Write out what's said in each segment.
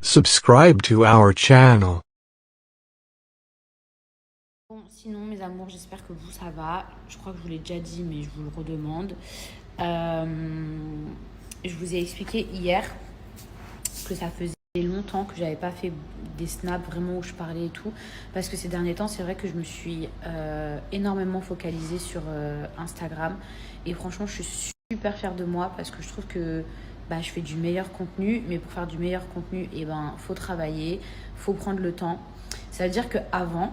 Subscribe to our channel. Bon, sinon, mes amours, j'espère que vous, ça va. Je crois que je vous l'ai déjà dit, mais je vous le redemande. Je vous ai expliqué hier que ça faisait longtemps que j'avais pas fait des snaps vraiment où je parlais et tout. Parce que ces derniers temps, c'est vrai que je me suis énormément focalisée sur Instagram. Et franchement, je suis super fière de moi parce que je trouve que je fais du meilleur contenu. Mais pour faire du meilleur contenu, faut travailler, faut prendre le temps. Ça veut dire qu'avant,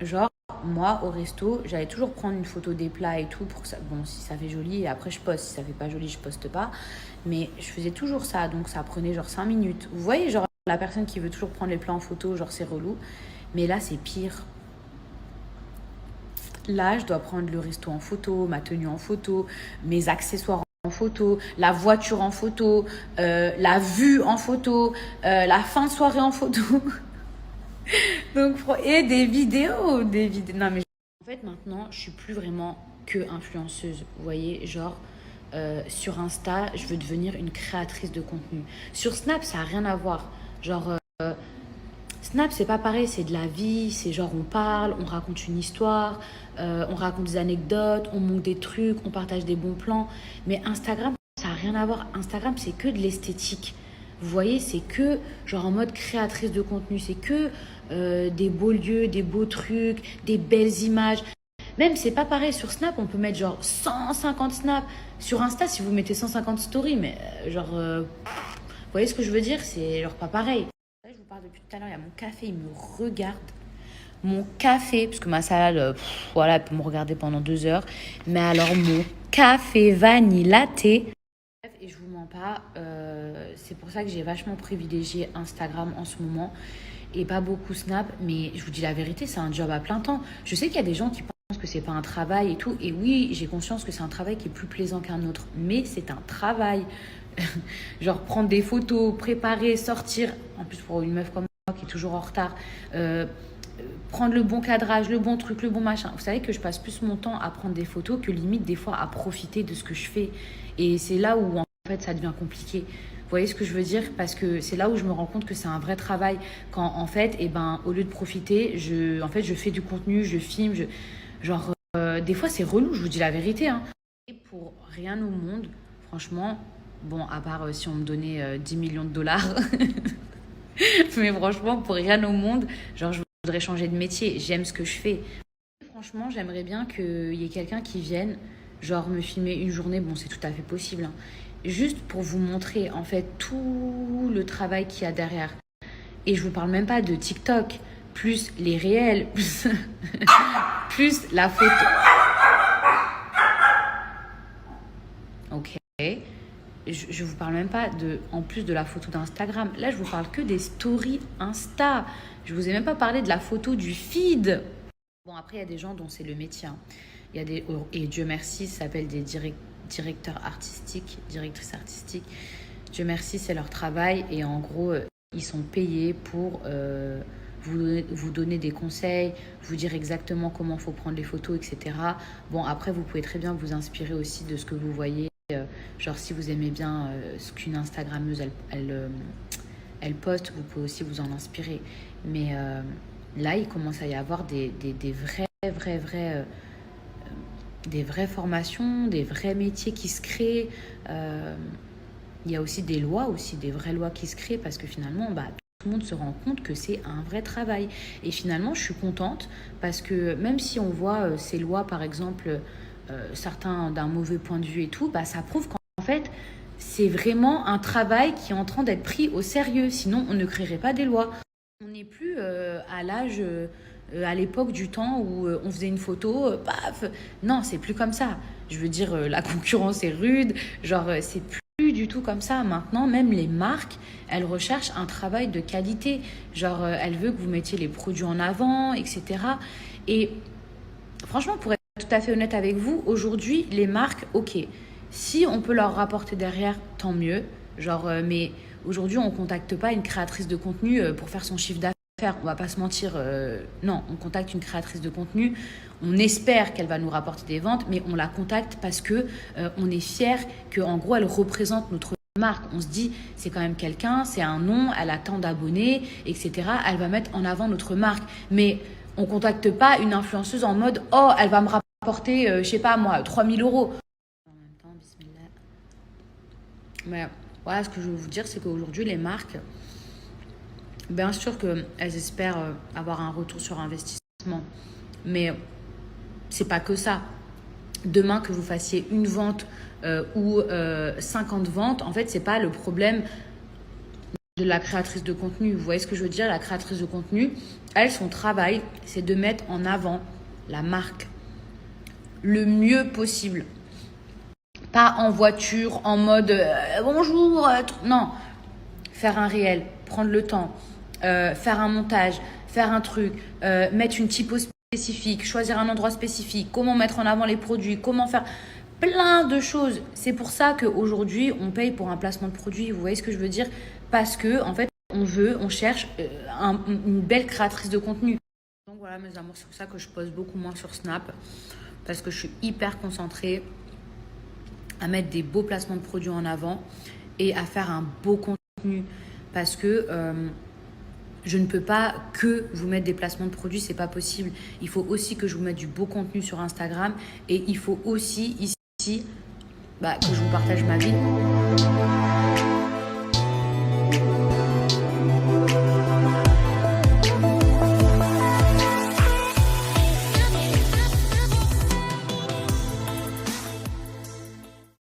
genre, moi, au resto, j'allais toujours prendre une photo des plats et tout pour que ça. Bon, si ça fait joli, et après je poste. Si ça fait pas joli, je poste pas. Mais je faisais toujours ça, donc ça prenait genre 5 minutes. Vous voyez, genre, la personne qui veut toujours prendre les plats en photo, genre, c'est relou. Mais là, c'est pire. Là, je dois prendre le resto en photo, ma tenue en photo, mes accessoires en photo, la voiture en photo, la vue en photo, la fin de soirée en photo. Donc, et des vidéos. Non, mais en fait, maintenant, je suis plus vraiment que influenceuse. Vous voyez, genre, sur Insta, je veux devenir une créatrice de contenu. Sur Snap, ça n'a rien à voir. Genre, Snap, c'est pas pareil, c'est de la vie, c'est genre on parle, on raconte une histoire, on raconte des anecdotes, on monte des trucs, on partage des bons plans. Mais Instagram, ça n'a rien à voir. Instagram, c'est que de l'esthétique. Vous voyez, c'est que genre en mode créatrice de contenu, c'est que des beaux lieux, des beaux trucs, des belles images. Même c'est pas pareil sur Snap, on peut mettre genre 150 snaps. Sur Insta, si vous mettez 150 stories, mais vous voyez ce que je veux dire? C'est genre pas pareil. Là, je vous parle depuis tout à l'heure, il y a mon café, il me regarde. Mon café, parce que ma salade, voilà, elle peut me regarder pendant 2 heures. Mais alors, mon café vanille latte. Et je vous mens pas, c'est pour ça que j'ai vachement privilégié Instagram en ce moment et pas beaucoup Snap. Mais je vous dis la vérité, c'est un job à plein temps. Je sais qu'il y a des gens qui pensent que c'est pas un travail et tout. Et oui, j'ai conscience que c'est un travail qui est plus plaisant qu'un autre. Mais c'est un travail. Genre prendre des photos, préparer, sortir. En plus, pour une meuf comme moi qui est toujours en retard. Prendre le bon cadrage, le bon truc, le bon machin. Vous savez que je passe plus mon temps à prendre des photos que limite des fois à profiter de ce que je fais. Et c'est là où en fait ça devient compliqué. Vous voyez ce que je veux dire? Parce que c'est là où je me rends compte que c'est un vrai travail. Quand en fait, au lieu de profiter, je fais du contenu, je filme, genre des fois c'est relou, je vous dis la vérité, hein. Et pour rien au monde, franchement, bon, à part si on me donnait 10 millions de dollars, mais franchement, pour rien au monde, genre je voudrais changer de métier, j'aime ce que je fais. Franchement, j'aimerais bien qu'il y ait quelqu'un qui vienne, genre me filmer une journée, bon, c'est tout à fait possible, hein, juste pour vous montrer en fait tout le travail qu'il y a derrière. Et je vous parle même pas de TikTok, plus les réels, plus la photo. Ok. Je vous parle même pas en plus de la photo d'Instagram. Là, je vous parle que des stories Insta. Je vous ai même pas parlé de la photo du feed. Bon, après, il y a des gens dont c'est le métier, hein. Il y a et Dieu merci, ça s'appelle des directeurs artistiques, directrices artistiques. Dieu merci, c'est leur travail. Et en gros, ils sont payés pour vous donner des conseils, vous dire exactement comment il faut prendre les photos, etc. Bon, après, vous pouvez très bien vous inspirer aussi de ce que vous voyez. Genre, si vous aimez bien ce qu'une Instagrammeuse, elle poste, vous pouvez aussi vous en inspirer. Mais là, il commence à y avoir des vraies formations, des vrais métiers qui se créent. Il y a aussi des lois, aussi des vraies lois qui se créent parce que finalement, tout le monde se rend compte que c'est un vrai travail. Et finalement, je suis contente parce que même si on voit ces lois, par exemple, certains d'un mauvais point de vue et tout, ça prouve qu'en fait, c'est vraiment un travail qui est en train d'être pris au sérieux. Sinon, on ne créerait pas des lois. On n'est plus à l'âge, à l'époque du temps où on faisait une photo, paf. Non, c'est plus comme ça. Je veux dire, la concurrence est rude. Genre, c'est plus du tout comme ça. Maintenant, même les marques, elles recherchent un travail de qualité. Genre, elles veulent que vous mettiez les produits en avant, etc. Et franchement, pour être tout à fait honnête avec vous, aujourd'hui, les marques, ok, si on peut leur rapporter derrière, tant mieux. Genre, mais aujourd'hui, on ne contacte pas une créatrice de contenu pour faire son chiffre d'affaires. On va pas se mentir. Non, on contacte une créatrice de contenu. On espère qu'elle va nous rapporter des ventes, mais on la contacte parce que on est fier que, en gros, elle représente notre marque. On se dit, c'est quand même quelqu'un, c'est un nom, elle a tant d'abonnés, etc. Elle va mettre en avant notre marque. Mais on ne contacte pas une influenceuse en mode, oh, elle va me rapporter, je sais pas moi, 3 000 euros. En même temps, bismillah. Mais voilà, ce que je veux vous dire, c'est qu'aujourd'hui, les marques, bien sûr qu'elles espèrent avoir un retour sur investissement. Mais c'est pas que ça. Demain, que vous fassiez une vente ou 50 ventes, en fait, c'est pas le problème de la créatrice de contenu. Vous voyez ce que je veux dire? La créatrice de contenu, elle, son travail, c'est de mettre en avant la marque le mieux possible. Pas en voiture, en mode bonjour. Non. Faire un réel, prendre le temps, faire un montage, faire un truc, mettre une typo spécifique, choisir un endroit spécifique, comment mettre en avant les produits, comment faire plein de choses. C'est pour ça qu'aujourd'hui, on paye pour un placement de produit. Vous voyez ce que je veux dire? Parce que, en fait, on cherche une belle créatrice de contenu. Donc voilà, mes amours, c'est pour ça que je poste beaucoup moins sur Snap. Parce que je suis hyper concentrée à mettre des beaux placements de produits en avant et à faire un beau contenu. Parce que je ne peux pas que vous mettre des placements de produits, c'est pas possible. Il faut aussi que je vous mette du beau contenu sur Instagram et il faut aussi ici que je vous partage ma vie.